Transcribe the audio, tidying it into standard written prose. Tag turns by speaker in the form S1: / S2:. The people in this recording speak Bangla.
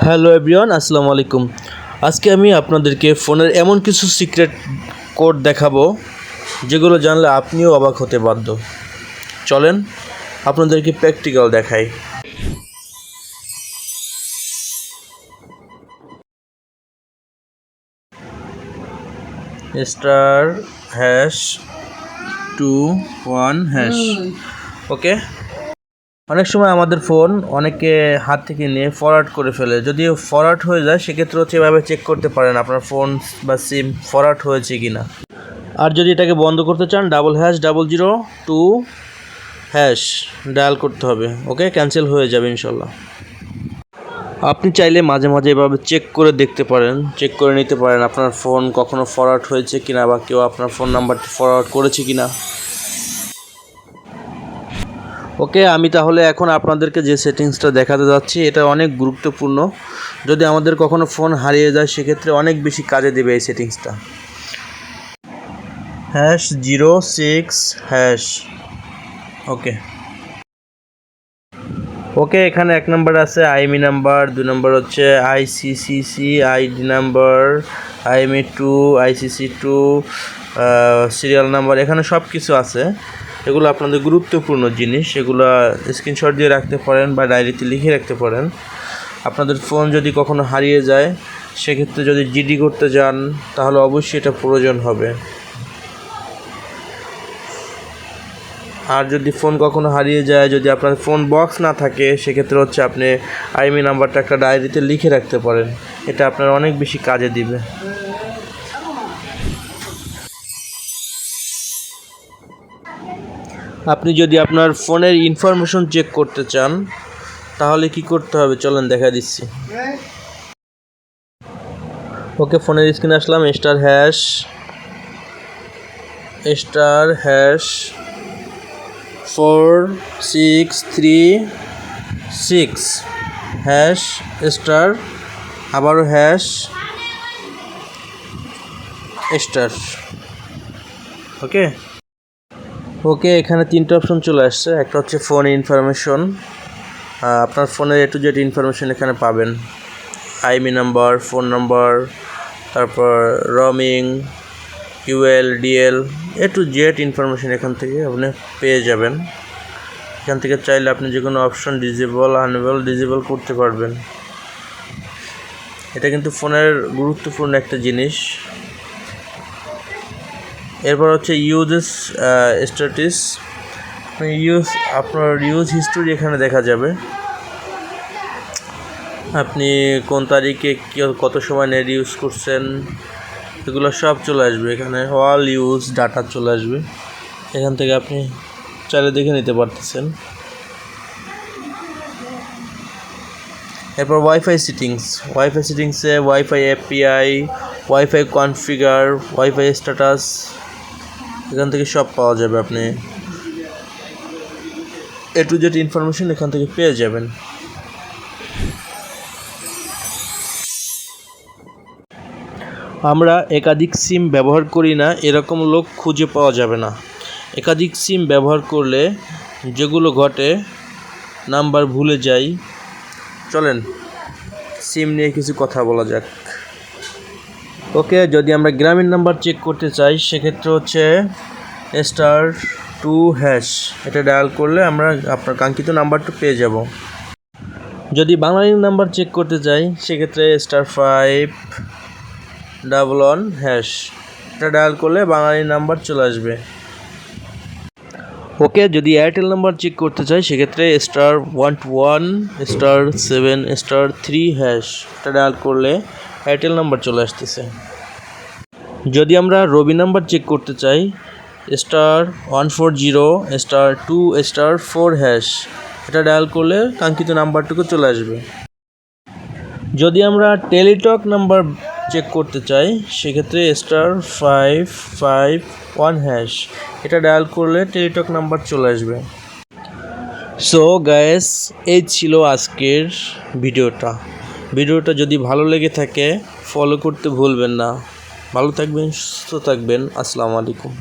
S1: হ্যালো এভরিওয়ান, আসসালামু আলাইকুম। আজকে আমি আপনাদেরকে ফোনের এমন কিছু সিক্রেট কোড দেখাবো যেগুলো জানলে আপনিও অবাক হতে বাধ্য। চলেন আপনাদেরকে প্র্যাকটিক্যাল দেখাই। Star hash 21#। ওকে, অনেক সময় আমাদের ফোন অনেকে হাত থেকে নিয়ে ফরওয়ার্ড করে ফেলে। যদি ফরওয়ার্ড হয়ে যায় সেক্ষেত্রে হচ্ছে এভাবে চেক করতে পারেন আপনার ফোন বা সিম ফরওয়ার্ড হয়েছে কি না। আর যদি এটাকে বন্ধ করতে চান #0002# ডায়াল করতে হবে। ওকে, ক্যান্সেল হয়ে যাবে ইনশাল্লাহ। আপনি চাইলে মাঝে মাঝে এভাবে চেক করে দেখতে পারেন, চেক করে নিতে পারেন আপনার ফোন কখনো ফরওয়ার্ড হয়েছে কিনা বা কেউ আপনার ফোন নাম্বারটি ফরওয়ার্ড করেছে কিনা। ওকে, আমি তাহলে এখন আপনাদেরকে যে সেটিংসটা দেখাতে যাচ্ছি এটা অনেক গুরুত্বপূর্ণ। যদি আমাদের কখনো ফোন হারিয়ে যায় সেক্ষেত্রে অনেক বেশি কাজে দেবে এই সেটিংসটা। #06#। ওকে ওকে, এখানে 1 নম্বর আছে আইএমই নাম্বার, 2 নম্বর হচ্ছে ICCC ID number, IME 2, ICC 2, serial number, এখানে সব কিছু আছে। এগুলো আপনাদের গুরুত্বপূর্ণ জিনিস, এগুলো স্ক্রিনশট দিয়ে রাখতে পারেন বা ডায়েরিতে লিখে রাখতে পারেন। আপনাদের ফোন যদি কখনো হারিয়ে যায় সেক্ষেত্রে যদি জিডি করতে যান তাহলে অবশ্যই এটা প্রয়োজন হবে। আর যদি ফোন কখনো হারিয়ে যায়, যদি আপনার ফোন বক্স না থাকে সেক্ষেত্রে হচ্ছে আপনি আইএমই নাম্বারটা একটা ডায়েরিতে লিখে রাখতে পারেন। এটা আপনার অনেক বেশি কাজে দিবে। আপনি যদি আপনার ফোনের ইনফরমেশন চেক করতে চান তাহলে কি করতে হবে চলেন দেখা দিচ্ছি। ওকে, ফোনের স্ক্রিনে আসলাম। ***4636# আবারও #*। ওকে ওকে, এখানে 3টে অপশন চলে আসছে। একটা হচ্ছে ফোন ইনফরমেশন, আপনার ফোনের A to Z ইনফরমেশন এখানে পাবেন। আইএমই নাম্বার, ফোন নাম্বার, তারপর roaming, UL, DL, A to Z information এখান থেকে আপনি পেয়ে যাবেন। এখান থেকে চাইলে আপনি যে কোনো অপশন ডিজেবল করতে পারবেন। এটা কিন্তু ফোনের গুরুত্বপূর্ণ একটা জিনিস। এরপর হচ্ছে ইউজেস স্ট্যাটাস, আপনার ইউজ হিস্টোরি এখানে দেখা যাবে। আপনি কোন তারিখে কত সময় নেট ইউজ করছেন এগুলো সব চলে আসবে এখানে। অল ইউজ ডাটা চলে আসবে, এখান থেকে আপনি চাইলে দেখে নিতে পারতেছেন। এরপর ওয়াইফাই সেটিংসে wifi API, wifi configure, wifi status, এখান থেকে সব পাওয়া যাবে। আপনি A to Z ইনফরমেশন এখান থেকে পেয়ে যাবেন। আমরা একাধিক সিম ব্যবহার করি না এরকম লোক খুঁজে পাওয়া যাবে না। একাধিক সিম ব্যবহার করলে যেগুলো ঘটে, নাম্বার ভুলে যাই। চলেন সিম নিয়ে কিছু কথা বলা যাক। ওকে, যদি আমরা গ্রামীণ নাম্বার চেক করতে চাই সেক্ষেত্রে হচ্ছে *2#, এটা ডায়াল করলে আমরা আপনার কাঙ্ক্ষিত নাম্বারটা পেয়ে যাব। যদি বাঙালি নাম্বার চেক করতে চাই সেক্ষেত্রে *511#, এটা ডায়াল করলে বাঙালি নাম্বার চলে আসবে। ওকে, যদি এয়ারটেল নাম্বার চেক করতে চাই সেক্ষেত্রে *121*7*3#, এটা ডায়াল করলে এয়ারটেল নাম্বার চলে আসতেছে। যদি আমরা রবি নাম্বার চেক করতে চাই *140*2*4#, এটা ডায়াল করলে কাঙ্ক্ষিত নাম্বারটুকু চলে আসবে। যদি আমরা টেলিটক নাম্বার চেক করতে চাই সেক্ষেত্রে *551#, এটা ডায়াল করলে টেলিটক নাম্বার চলে আসবে। সো গাইস, এই ছিল আজকের ভিডিওটা যদি ভালো লেগে থাকে ফলো করতে ভুলবেন না। ভালো থাকবেন, সুস্থ থাকবেন। আসসালামু আলাইকুম।